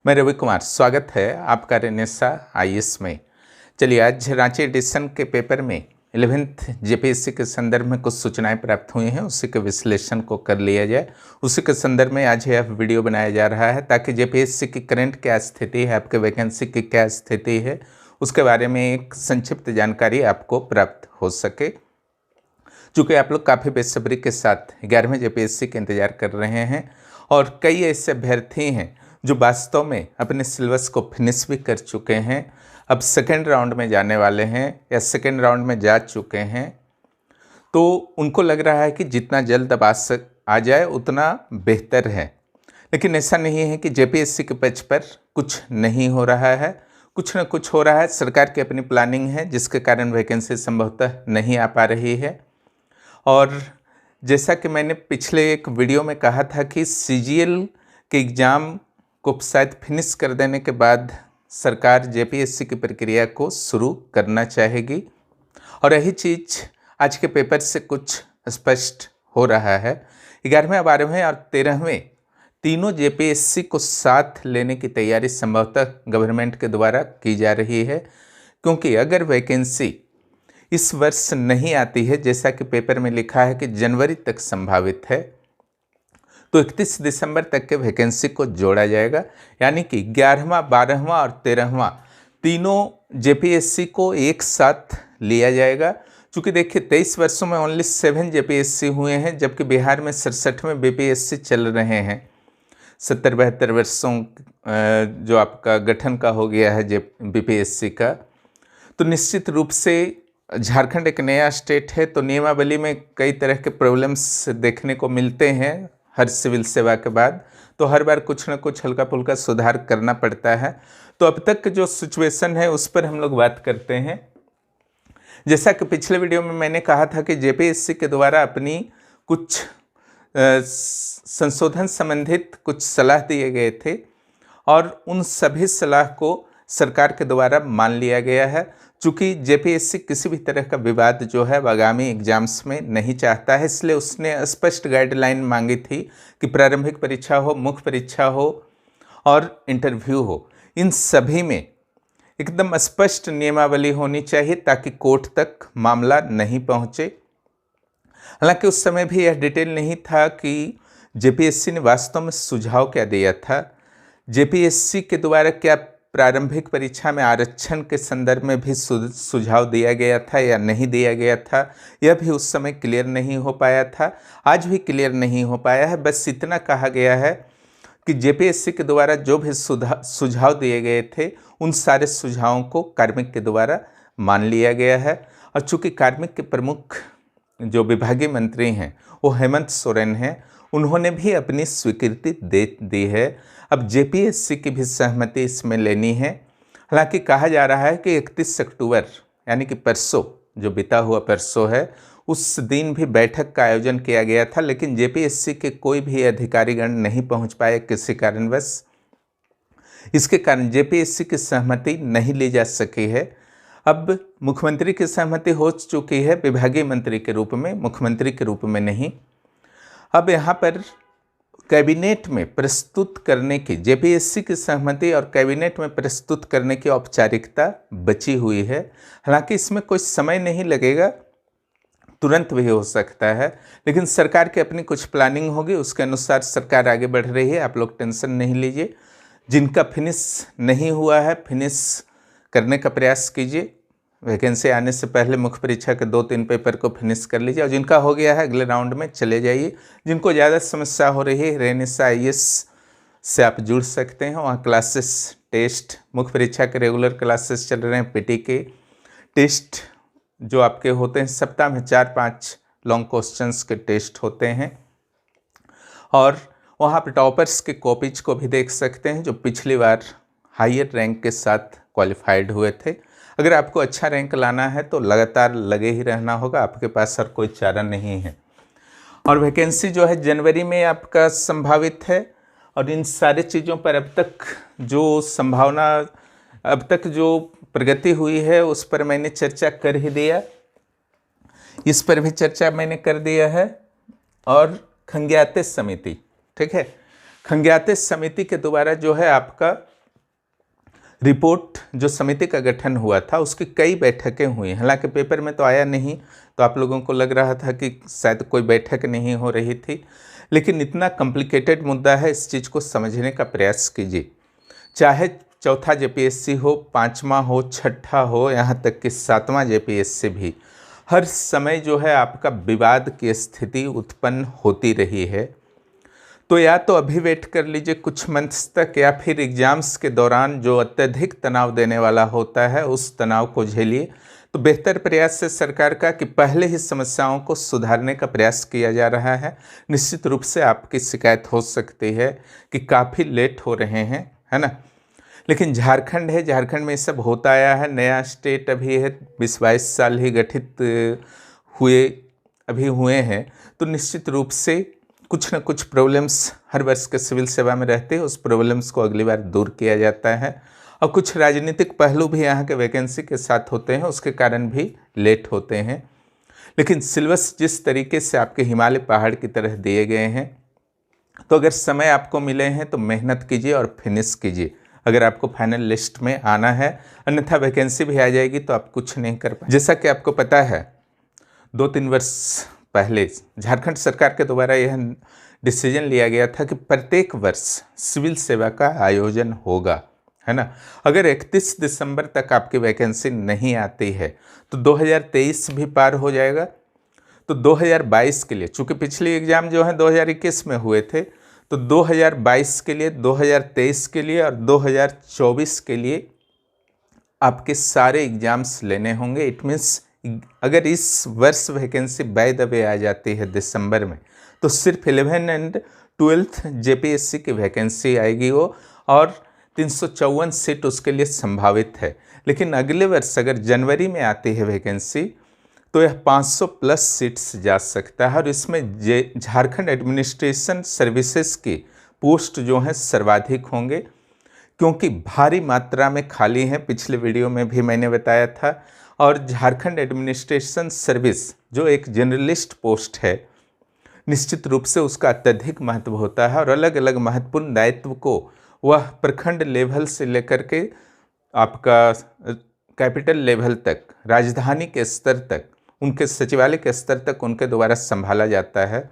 मैं रवि कुमार, स्वागत है आपका रेनेसा आईएएस में। चलिए, आज रांची एडिशन के पेपर में 11th जेपीएससी के संदर्भ में कुछ सूचनाएं प्राप्त हुई हैं, उसी के विश्लेषण को कर लिया जाए। उसी के संदर्भ में आज यह वीडियो बनाया जा रहा है ताकि जेपीएससी की करंट क्या स्थिति है, आपके वैकेंसी की क्या स्थिति है, उसके बारे में एक संक्षिप्त जानकारी आपको प्राप्त हो सके। चूँकि आप लोग काफ़ी बेसब्री के साथ 11वें जेपीएससी के इंतजार कर रहे हैं और कई ऐसे अभ्यर्थी हैं जो वास्तव में अपने सिलेबस को फिनिश भी कर चुके हैं, अब सेकेंड राउंड में जाने वाले हैं या सेकेंड राउंड में जा चुके हैं, तो उनको लग रहा है कि जितना जल्द अब आ जाए उतना बेहतर है। लेकिन ऐसा नहीं है कि जेपीएससी के पक्ष पर कुछ नहीं हो रहा है, कुछ न कुछ हो रहा है। सरकार की अपनी प्लानिंग है जिसके कारण वैकेंसी संभवतः नहीं आ पा रही है। और जैसा कि मैंने पिछले एक वीडियो में कहा था कि सीजीएल के एग्ज़ाम को शायद फिनिश कर देने के बाद सरकार जेपीएससी की प्रक्रिया को शुरू करना चाहेगी, और यही चीज़ आज के पेपर से कुछ स्पष्ट हो रहा है। 11वें, 12वें और 13वें तीनों जेपीएससी को साथ लेने की तैयारी संभवतः गवर्नमेंट के द्वारा की जा रही है, क्योंकि अगर वैकेंसी इस वर्ष नहीं आती है, जैसा कि पेपर में लिखा है कि जनवरी तक संभावित है, तो 31 दिसंबर तक के वैकेंसी को जोड़ा जाएगा। यानी कि 11वां, 12वां और 13वां तीनों जेपीएससी को एक साथ लिया जाएगा। चूँकि देखिए 23 वर्षों में ओनली 7 जेपीएससी हुए हैं, जबकि बिहार में 67वें बीपीएससी चल रहे हैं। 70-72 वर्षों जो आपका गठन का हो गया है बीपीएससी का, तो निश्चित रूप से झारखंड एक नया स्टेट है, तो नियमावली में कई तरह के प्रॉब्लम्स देखने को मिलते हैं हर सिविल सेवा के बाद, तो हर बार कुछ न कुछ हल्का फुल्का सुधार करना पड़ता है। तो अब तक जो सिचुएशन है उस पर हम लोग बात करते हैं। जैसा कि पिछले वीडियो में मैंने कहा था कि जेपीएससी के द्वारा अपनी कुछ संशोधन संबंधित कुछ सलाह दिए गए थे और उन सभी सलाह को सरकार के द्वारा मान लिया गया है। चूँकि जेपीएससी किसी भी तरह का विवाद जो है आगामी एग्जाम्स में नहीं चाहता है, इसलिए उसने स्पष्ट गाइडलाइन मांगी थी कि प्रारंभिक परीक्षा हो, मुख्य परीक्षा हो और इंटरव्यू हो, इन सभी में एकदम स्पष्ट नियमावली होनी चाहिए ताकि कोर्ट तक मामला नहीं पहुँचे। हालांकि उस समय भी यह डिटेल नहीं था कि जेपीएससी ने वास्तव में सुझाव क्या दिया था। जेपीएससी के द्वारा क्या प्रारंभिक परीक्षा में आरक्षण के संदर्भ में भी सुझाव दिया गया था या नहीं दिया गया था, यह भी उस समय क्लियर नहीं हो पाया था। आज भी क्लियर नहीं हो पाया है। बस इतना कहा गया है कि जेपीएससी के द्वारा जो भी सुझाव दिए गए थे उन सारे सुझावों को कार्मिक के द्वारा मान लिया गया है। और चूँकि कार्मिक के प्रमुख जो विभागीय मंत्री हैं वो हेमंत सोरेन हैं, उन्होंने भी अपनी स्वीकृति दे दी है। अब जेपीएससी की भी सहमति इसमें लेनी है। हालांकि कहा जा रहा है कि 31 अक्टूबर यानी कि परसों, जो बीता हुआ परसों है, उस दिन भी बैठक का आयोजन किया गया था, लेकिन जेपीएससी के कोई भी अधिकारीगण नहीं पहुंच पाए किसी कारणवश। इसके कारण जेपीएससी की सहमति नहीं ली जा सकी है। अब मुख्यमंत्री की सहमति हो चुकी है, विभागीय मंत्री के रूप में, मुख्यमंत्री के रूप में नहीं। अब यहाँ पर कैबिनेट में प्रस्तुत करने की, जेपीएससी की सहमति और कैबिनेट में प्रस्तुत करने की औपचारिकता बची हुई है। हालांकि इसमें कोई समय नहीं लगेगा, तुरंत भी हो सकता है, लेकिन सरकार की अपनी कुछ प्लानिंग होगी, उसके अनुसार सरकार आगे बढ़ रही है। आप लोग टेंशन नहीं लीजिए। जिनका फिनिश नहीं हुआ है, फिनिश करने का प्रयास कीजिए। वैकेंसी आने से पहले मुख्य परीक्षा के 2-3 पेपर को फिनिश कर लीजिए, और जिनका हो गया है अगले राउंड में चले जाइए। जिनको ज़्यादा समस्या हो रही है, रेनेसा आईएएस से आप जुड़ सकते हैं। वहाँ क्लासेस, टेस्ट, मुख्य परीक्षा के रेगुलर क्लासेस चल रहे हैं। पीटी के टेस्ट जो आपके होते हैं, सप्ताह में 4-5 लॉन्ग क्वेश्चंस के टेस्ट होते हैं, और वहाँ पर टॉपर्स के कॉपीज को भी देख सकते हैं जो पिछली बार हायर रैंक के साथ क्वालिफाइड हुए थे। अगर आपको अच्छा रैंक लाना है तो लगातार लगे ही रहना होगा, आपके पास और कोई चारा नहीं है। और वैकेंसी जो है जनवरी में आपका संभावित है। और इन सारी चीज़ों पर अब तक जो संभावना, अब तक जो प्रगति हुई है उस पर मैंने चर्चा कर ही दिया, इस पर भी चर्चा मैंने कर दिया है। और खंग्याते समिति, ठीक है, खंग्याते समिति के द्वारा जो है आपका रिपोर्ट, जो समिति का गठन हुआ था उसकी कई बैठकें हुई। हालांकि पेपर में तो आया नहीं, तो आप लोगों को लग रहा था कि शायद कोई बैठक नहीं हो रही थी, लेकिन इतना कॉम्प्लिकेटेड मुद्दा है, इस चीज़ को समझने का प्रयास कीजिए। चाहे चौथा जेपीएससी हो, पाँचवा हो, छठा हो, यहाँ तक कि सातवां जेपीएससी भी, हर समय जो है आपका विवाद की स्थिति उत्पन्न होती रही है। तो या तो अभी वेट कर लीजिए कुछ मंथ्स तक, या फिर एग्जाम्स के दौरान जो अत्यधिक तनाव देने वाला होता है उस तनाव को झेलिए। तो बेहतर प्रयास है सरकार का कि पहले ही समस्याओं को सुधारने का प्रयास किया जा रहा है। निश्चित रूप से आपकी शिकायत हो सकती है कि काफ़ी लेट हो रहे हैं, है ना, लेकिन झारखंड है, झारखंड में सब होता आया है, नया स्टेट अभी है, 20-22 साल ही गठित हुए हैं, तो निश्चित रूप से कुछ न कुछ प्रॉब्लम्स हर वर्ष के सिविल सेवा में रहते हैं, उस प्रॉब्लम्स को अगली बार दूर किया जाता है। और कुछ राजनीतिक पहलू भी यहाँ के वैकेंसी के साथ होते हैं, उसके कारण भी लेट होते हैं। लेकिन सिलेबस जिस तरीके से आपके हिमालय पहाड़ की तरह दिए गए हैं, तो अगर समय आपको मिले हैं तो मेहनत कीजिए और फिनिश कीजिए अगर आपको फाइनल लिस्ट में आना है, अन्यथा वैकेंसी भी आ जाएगी तो आप कुछ नहीं कर पाए। जैसा कि आपको पता है 2-3 वर्ष पहले झारखंड सरकार के द्वारा यह डिसीजन लिया गया था कि प्रत्येक वर्ष सिविल सेवा का आयोजन होगा, है ना। अगर 31 दिसंबर तक आपकी वैकेंसी नहीं आती है तो 2023 भी पार हो जाएगा। तो 2022 के लिए, चूँकि पिछली एग्ज़ाम जो है 2021 में हुए थे, तो 2022 के लिए, 2023 के लिए और 2024 के लिए आपके सारे एग्ज़ाम्स लेने होंगे। इट मीन्स अगर इस वर्ष वैकेंसी बाय द वे आ जाती है दिसंबर में, तो सिर्फ 11 एंड 12th जेपीएससी की वैकेंसी आएगी वो, और 354 सीट उसके लिए संभावित है। लेकिन अगले वर्ष अगर जनवरी में आती है वैकेंसी तो यह 500 प्लस सीट्स जा सकता है, और इसमें झारखंड एडमिनिस्ट्रेशन सर्विसेज की पोस्ट जो हैं सर्वाधिक होंगे, क्योंकि भारी मात्रा में खाली हैं, पिछले वीडियो में भी मैंने बताया था। और झारखंड एडमिनिस्ट्रेशन सर्विस जो एक जर्नलिस्ट पोस्ट है, निश्चित रूप से उसका अत्यधिक महत्व होता है, और अलग अलग महत्वपूर्ण दायित्व को वह प्रखंड लेवल से लेकर के आपका कैपिटल लेवल तक, राजधानी के स्तर तक, उनके सचिवालय के स्तर तक उनके द्वारा संभाला जाता है।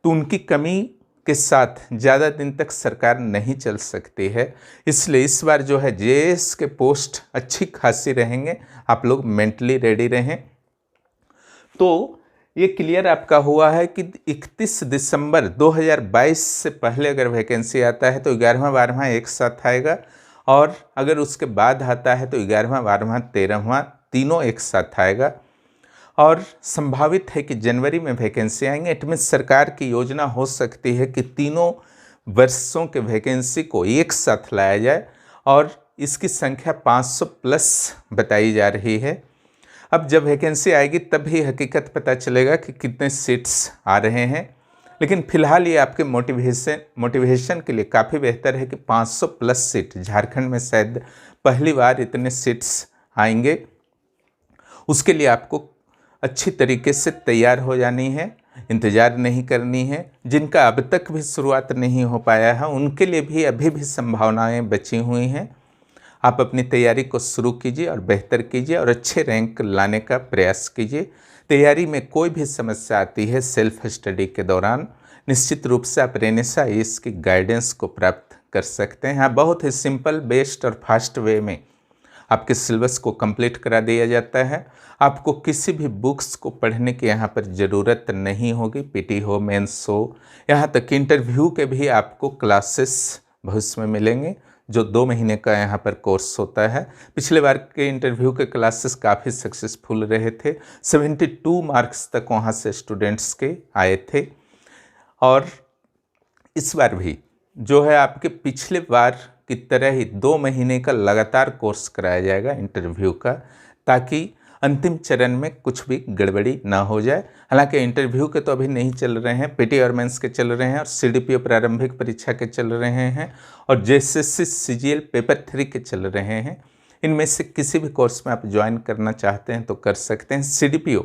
तो उनकी कमी के साथ ज़्यादा दिन तक सरकार नहीं चल सकती है, इसलिए इस बार जो है जेएस के पोस्ट अच्छी खासी रहेंगे, आप लोग मेंटली रेडी रहें। तो ये क्लियर आपका हुआ है कि 31 दिसंबर 2022 से पहले अगर वैकेंसी आता है तो 11वां 12वां एक साथ आएगा, और अगर उसके बाद आता है तो 11वां 12वां 13वां तीनों एक साथ आएगा। और संभावित है कि जनवरी में वैकेंसी आएंगे। इट मीन्स सरकार की योजना हो सकती है कि तीनों वर्षों के वैकेंसी को एक साथ लाया जाए, और इसकी संख्या 500 प्लस बताई जा रही है। अब जब वैकेंसी आएगी तब ही हकीकत पता चलेगा कि कितने सीट्स आ रहे हैं, लेकिन फिलहाल ये आपके मोटिवेशन के लिए काफ़ी बेहतर है कि 500 प्लस सीट झारखंड में शायद पहली बार इतने सीट्स आएंगे। उसके लिए आपको अच्छी तरीके से तैयार हो जानी है, इंतज़ार नहीं करनी है। जिनका अब तक भी शुरुआत नहीं हो पाया है उनके लिए भी अभी भी संभावनाएं बची हुई हैं। आप अपनी तैयारी को शुरू कीजिए और बेहतर कीजिए और अच्छे रैंक लाने का प्रयास कीजिए। तैयारी में कोई भी समस्या आती है सेल्फ स्टडी के दौरान, निश्चित रूप से आप रेनेसा इसकी गाइडेंस को प्राप्त कर सकते हैं। हाँ, बहुत ही सिंपल, बेस्ट और फास्ट वे में आपके सिलेबस को कंप्लीट करा दिया जाता है। आपको किसी भी बुक्स को पढ़ने की यहाँ पर ज़रूरत नहीं होगी। पीटी हो, मेंस हो, यहाँ तक इंटरव्यू के भी आपको क्लासेस भविष्य में मिलेंगे, जो 2 महीने का यहाँ पर कोर्स होता है। पिछले बार के इंटरव्यू के क्लासेस काफ़ी सक्सेसफुल रहे थे, 72 मार्क्स तक वहाँ से स्टूडेंट्स के आए थे। और इस बार भी जो है आपके पिछले बार की तरह ही 2 महीने का लगातार कोर्स कराया जाएगा इंटरव्यू का, ताकि अंतिम चरण में कुछ भी गड़बड़ी ना हो जाए। हालांकि इंटरव्यू के तो अभी नहीं चल रहे हैं, पीटी और मेंस के चल रहे हैं, और सीडीपीओ प्रारंभिक परीक्षा के चल रहे हैं, और जेएसएससी सीजीएल पेपर 3 के चल रहे हैं। इनमें से किसी भी कोर्स में आप ज्वाइन करना चाहते हैं तो कर सकते हैं। सीडीपीओ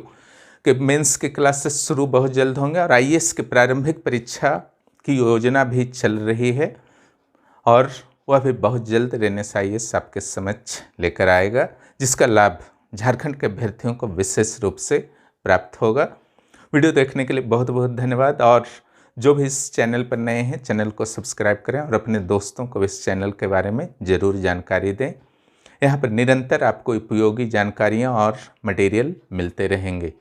के मेंस के क्लासेस शुरू बहुत जल्द होंगे, और आईएएस की प्रारंभिक परीक्षा की योजना भी चल रही है और वह भी बहुत जल्द रेनेस IAS आपके समक्ष लेकर आएगा, जिसका लाभ झारखंड के अभ्यर्थियों को विशेष रूप से प्राप्त होगा। वीडियो देखने के लिए बहुत बहुत धन्यवाद। और जो भी इस चैनल पर नए हैं, चैनल को सब्सक्राइब करें और अपने दोस्तों को इस चैनल के बारे में ज़रूर जानकारी दें। यहाँ पर निरंतर आपको उपयोगी जानकारियाँ और मटेरियल मिलते रहेंगे।